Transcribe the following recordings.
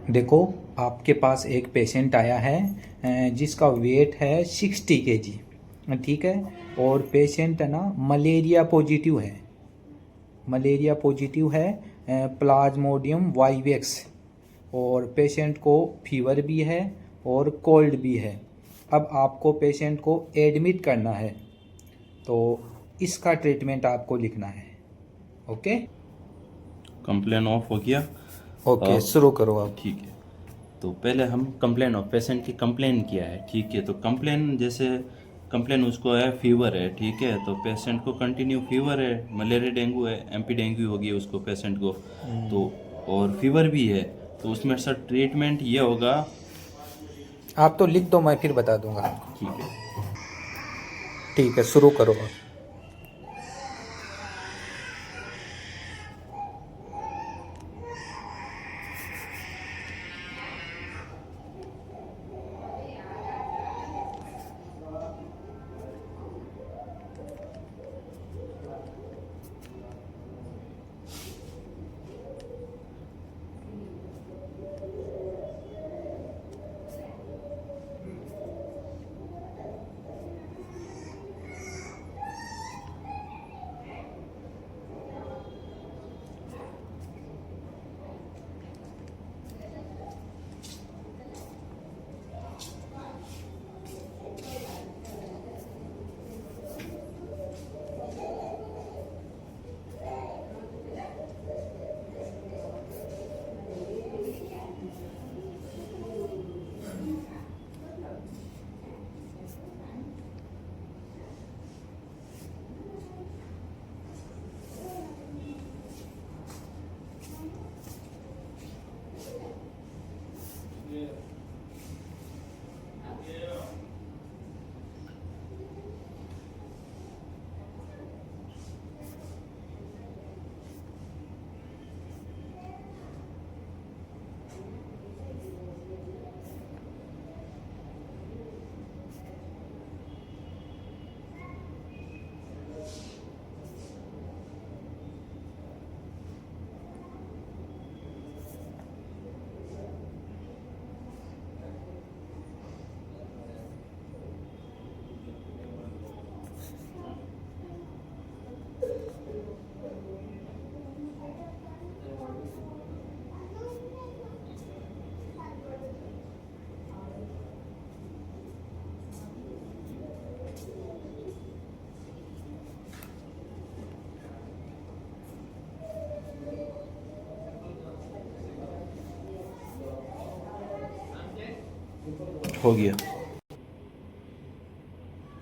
देखो, आपके पास एक पेशेंट आया है जिसका वेट है 60 kg। ठीक है। और पेशेंट है ना मलेरिया पॉजिटिव है। मलेरिया पॉजिटिव है, प्लाज्मोडियम वाइवेक्स। और पेशेंट को फीवर भी है और कोल्ड भी है। अब आपको पेशेंट को एडमिट करना है, तो इसका ट्रीटमेंट आपको लिखना है। ओके। कंप्लेन ऑफ हो गया। ओके, अब शुरू करो आप। ठीक है। तो पहले हम कंप्लेन ऑफ पेशेंट की कंप्लेन किया है, ठीक है। तो कंप्लेन जैसे कंप्लेन उसको है फीवर है, ठीक है। तो पेशेंट को कंटिन्यू फीवर है, मलेरिया डेंगू है, एमपी डेंगू हो गई उसको पेशेंट को। तो और फीवर भी है। तो उसमें सर ट्रीटमेंट ये होगा। आप तो लिख दो, मैं फिर बता दूंगा आपको। ठीक है। ठीक है, शुरू करो आप। हो गया।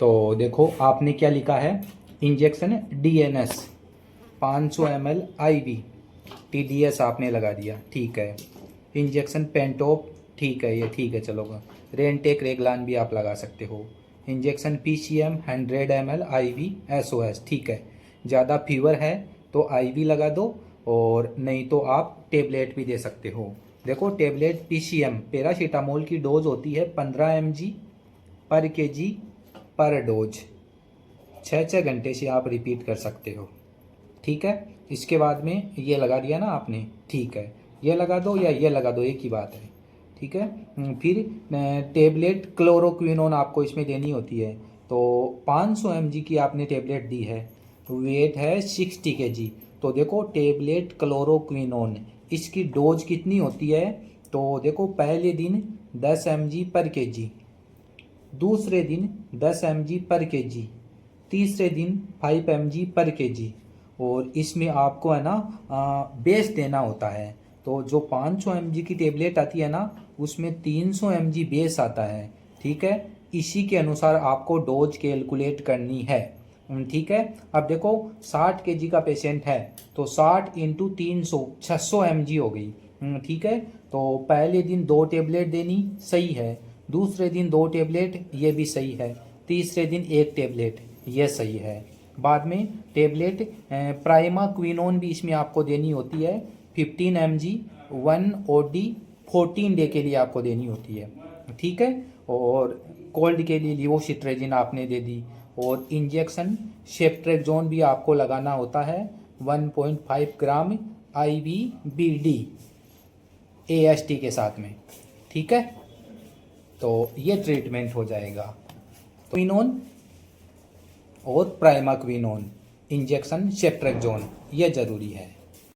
तो देखो, आपने क्या लिखा है। Injection DNS 500 ml IV। TDS आपने लगा दिया, ठीक है। इंजेक्शन पेंटोप, ठीक है, ये ठीक है, चलोगा। रेनटेक रेगलान भी आप लगा सकते हो। Injection PCM 100 ml IV SOS, ठीक है। ज़्यादा फीवर है तो IV लगा दो, और नहीं तो आप टेबलेट भी दे सकते हो। देखो, टेबलेट PCM पैरासीटामोल की डोज होती है 15 mg पर kg पर डोज। 6 घंटे से आप रिपीट कर सकते हो, ठीक है। इसके बाद में ये लगा दिया ना आपने, ठीक है। ये लगा दो या ये लगा दो, एक ही बात है, ठीक है। फिर टेबलेट क्लोरोक्विनोन आपको इसमें देनी होती है। तो 500 mg की आपने टेबलेट दी है, वेट है 60 kg। तो देखो, टेबलेट क्लोरोक्विनोन इसकी डोज कितनी होती है। तो देखो, पहले दिन 10 mg पर kg, दूसरे दिन 10 mg पर kg, तीसरे दिन 5 mg पर kg। और इसमें आपको है ना बेस देना होता है। तो जो 500 mg की टेबलेट आती है ना, उसमें 300 mg बेस आता है, ठीक है। इसी के अनुसार आपको डोज कैलकुलेट करनी है, ठीक है। अब देखो, 60 kg का पेशेंट है, तो 60 इंटू 300 600 mg हो गई, ठीक है। तो पहले दिन 2 टेबलेट देनी, सही है। दूसरे दिन 2 टेबलेट, ये भी सही है। तीसरे दिन 1 टेबलेट, ये सही है। बाद में टेबलेट प्राइमा क्विनोन भी इसमें आपको देनी होती है। 15 mg 1 OD 14 डे के लिए आपको देनी होती है, ठीक है। और कोल्ड के लिए लिवोसिट्रेजिन आपने दे दी। और इंजेक्शन सेफ्ट्रेक्सोन भी आपको लगाना होता है 1.5 ग्राम IVBD, AST के साथ में, ठीक है। तो ये ट्रीटमेंट हो जाएगा। तो क्विनोन और प्राइमाक्विनोन इंजेक्शन सेफ्ट्रेक्सोन ये ज़रूरी है।